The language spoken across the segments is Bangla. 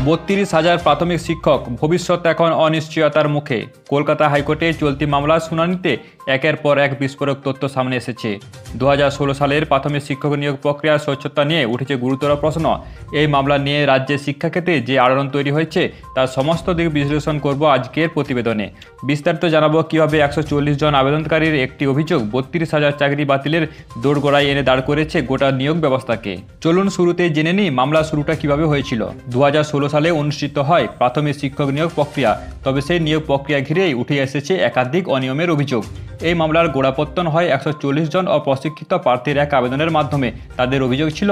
32,000 প্রাথমিক শিক্ষক ভবিষ্যৎ এখন অনিশ্চয়তার মুখে। কলকাতা হাইকোর্টে চলতি মামলার শুনানিতে একের পর এক বিস্ফোরক তথ্য সামনে এসেছে। 2016 সালের প্রাথমিক শিক্ষক নিয়োগ প্রক্রিয়ার স্বচ্ছতা নিয়ে উঠেছে গুরুতর প্রশ্ন। এই মামলা নিয়ে রাজ্যের শিক্ষাক্ষেত্রে যে আলোড়ন তৈরি হয়েছে তার সমস্ত দিক বিশ্লেষণ করব আজকের প্রতিবেদনে। বিস্তারিত জানাবো কীভাবে 140 জন আবেদনকারীর একটি অভিযোগ 32,000 চাকরি বাতিলের দোরগোড়ায় এনে দাঁড় করেছে গোটা নিয়োগ ব্যবস্থাকে। চলুন শুরুতে জেনে নিই মামলা শুরুটা কিভাবে হয়েছিল। 2016 সালে অনুষ্ঠিত হয় প্রাথমিক শিক্ষক নিয়োগ প্রক্রিয়া, তবে সেই নিয়োগ প্রক্রিয়া ঘিরেই উঠে এসেছে একাধিক অনিয়মের অভিযোগ। এই মামলার গোড়াপত্তন হয় 140 জন অপ্রশিক্ষিত প্রার্থীর এক আবেদনের মাধ্যমে। তাদের অভিযোগ ছিল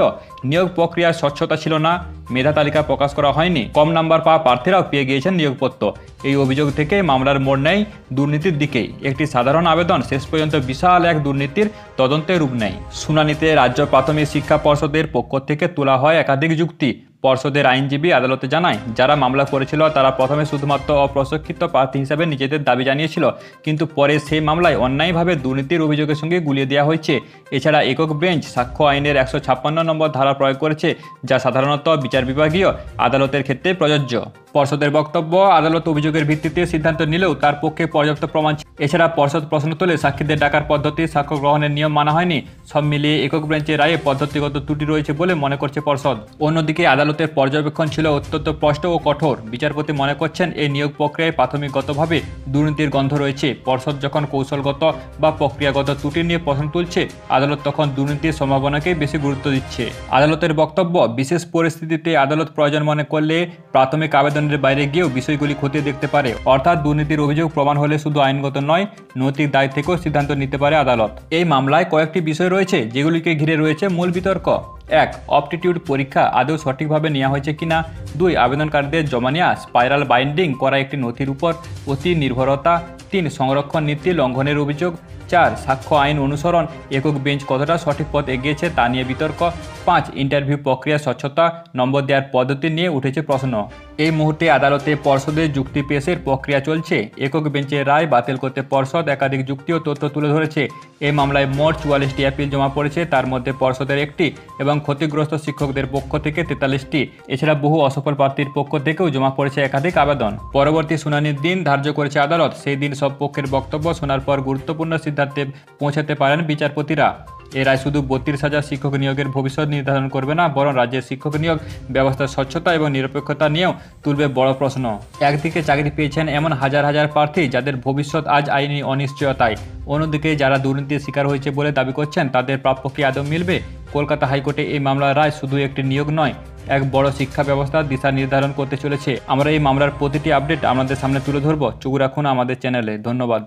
নিয়োগ প্রক্রিয়ার স্বচ্ছতা ছিল না, মেধা তালিকা প্রকাশ করা হয়নি, কম নাম্বার পাওয়া প্রার্থীরাও পেয়ে গিয়েছেন নিয়োগপত্র। এই অভিযোগ থেকে মামলার মোড় নেয় দুর্নীতির দিকেই। একটি সাধারণ আবেদন শেষ পর্যন্ত বিশাল এক দুর্নীতির তদন্তের রূপ নেয়। শুনানিতে রাজ্য প্রাথমিক শিক্ষা পর্ষদের পক্ষ থেকে তোলা হয় একাধিক যুক্তি। পর্ষদের আইনজীবী আদালতে জানায়, যারা মামলা করেছিল তারা প্রথমে শুধুমাত্র অপ্রশিক্ষিত প্রার্থী হিসাবে নিজেদের দাবি জানিয়েছিল, কিন্তু পরে সেই মামলায় অন্যায়ভাবে দুর্নীতির অভিযোগের সঙ্গে গুলিয়ে দেওয়া হয়েছে। এছাড়া একক বেঞ্চ সাক্ষ্য আইনের 156 নম্বর ধারা প্রয়োগ করেছে, যা সাধারণত বিচার বিভাগীয় আদালতের ক্ষেত্রে প্রযোজ্য। পর্ষদের বক্তব্য, আদালত অভিযোগের ভিত্তিতে সিদ্ধান্ত নিলেও তার পক্ষে পর্যাপ্ত প্রমাণ। এছাড়া পর্ষদ প্রশ্ন তোলে সাক্ষীদের ডাকার পদ্ধতি, সাক্ষ্য গ্রহণের নিয়ম মানা হয়নি। সব মিলিয়ে একক বেঞ্চের রায়ে পদ্ধতিগত ত্রুটি রয়েছে বলে মনে করছে পর্ষদ। অন্যদিকে আদালতের পর্যবেক্ষণ ছিল অত্যন্ত স্পষ্ট ও কঠোর। বিচারপতি মনে করছেন এই নিয়োগ প্রক্রিয়ায় প্রাথমিকগতভাবে দুর্নীতির গন্ধ রয়েছে। পর্ষদ যখন কৌশলগত বা প্রক্রিয়াগত ত্রুটি নিয়ে প্রশ্ন তুলছে, আদালত তখন দুর্নীতির সম্ভাবনাকেই বেশি গুরুত্ব দিচ্ছে। আদালতের বক্তব্য, বিশেষ পরিস্থিতিতে আদালত প্রয়োজন মনে করলে প্রাথমিক আবেদনের বাইরে গিয়েও বিষয়গুলি খতিয়ে দেখতে পারে। অর্থাৎ দুর্নীতির অভিযোগ প্রমাণ হলে শুধু আইনগত নয়, নৈতিক দায় থেকেও সিদ্ধান্ত নিতে পারে আদালত। এই মামলায় কয়েকটি বিষয় রয়েছে যেগুলিকে ঘিরে রয়েছে মূল বিতর্ক। 1. অপটিটিউড পরীক্ষা আদৌ সঠিকভাবে নেওয়া হয়েছে কিনা। 2. আবেদনকারীদের জমা নেওয়া স্পাইরাল বাইন্ডিং করা একটি নথির উপর অতি নির্ভরতা। 3. সংরক্ষণ নীতি লঙ্ঘনের অভিযোগ। 4. সাক্ষ্য আইন অনুসরণ, একক বেঞ্চ কতটা সঠিক পথ এগিয়েছে তা নিয়ে বিতর্ক। 5. ইন্টারভিউ প্রক্রিয়া স্বচ্ছতা, নম্বর দেওয়ার পদ্ধতি নিয়ে উঠেছে প্রশ্ন। এই মুহূর্তে আদালতে পর্ষদের যুক্তি পেশের প্রক্রিয়া চলছে। একক বেঞ্চের রায় বাতিল করতে পর্ষদ একাধিক যুক্তি ও তথ্য তুলে ধরেছে। এই মামলায় মোট 44টি অ্যাপিল জমা পড়েছে, তার মধ্যে পর্ষদের একটি এবং ক্ষতিগ্রস্ত শিক্ষকদের পক্ষ থেকে 43টি। এছাড়া বহু অসফল প্রার্থীর পক্ষ থেকেও জমা পড়েছে একাধিক আবেদন। পরবর্তী শুনানির দিন ধার্য করেছে আদালত। সেই দিন সব পক্ষের বক্তব্য শোনার পর গুরুত্বপূর্ণ সিদ্ধান্তে পৌঁছাতে পারেন বিচারপতিরা। এ রায় শুধু 32,000 শিক্ষক নিয়োগের ভবিষ্যৎ নির্ধারণ করবে না, বরং রাজ্যের শিক্ষক নিয়োগ ব্যবস্থার স্বচ্ছতা এবং নিরপেক্ষতা নিয়েও তুলবে বড় প্রশ্ন। একদিকে চাকরি পেয়েছেন এমন হাজার হাজার প্রার্থী যাদের ভবিষ্যৎ আজ আইনি অনিশ্চয়তায়। অন্যদিকে যারা দুর্নীতির শিকার হয়েছে বলে দাবি করছেন তাদের প্রাপ্য কি আদৌ মিলবে। কলকাতা হাইকোর্টে এই মামলার রায় শুধু একটি নিয়োগ নয়, এক বড় শিক্ষা ব্যবস্থার দিশা নির্ধারণ করতে চলেছে। আমরা এই মামলার প্রতিটি আপডেট আমাদের সামনে তুলে ধরব। চোখ রাখুন আমাদের চ্যানেলে। ধন্যবাদ।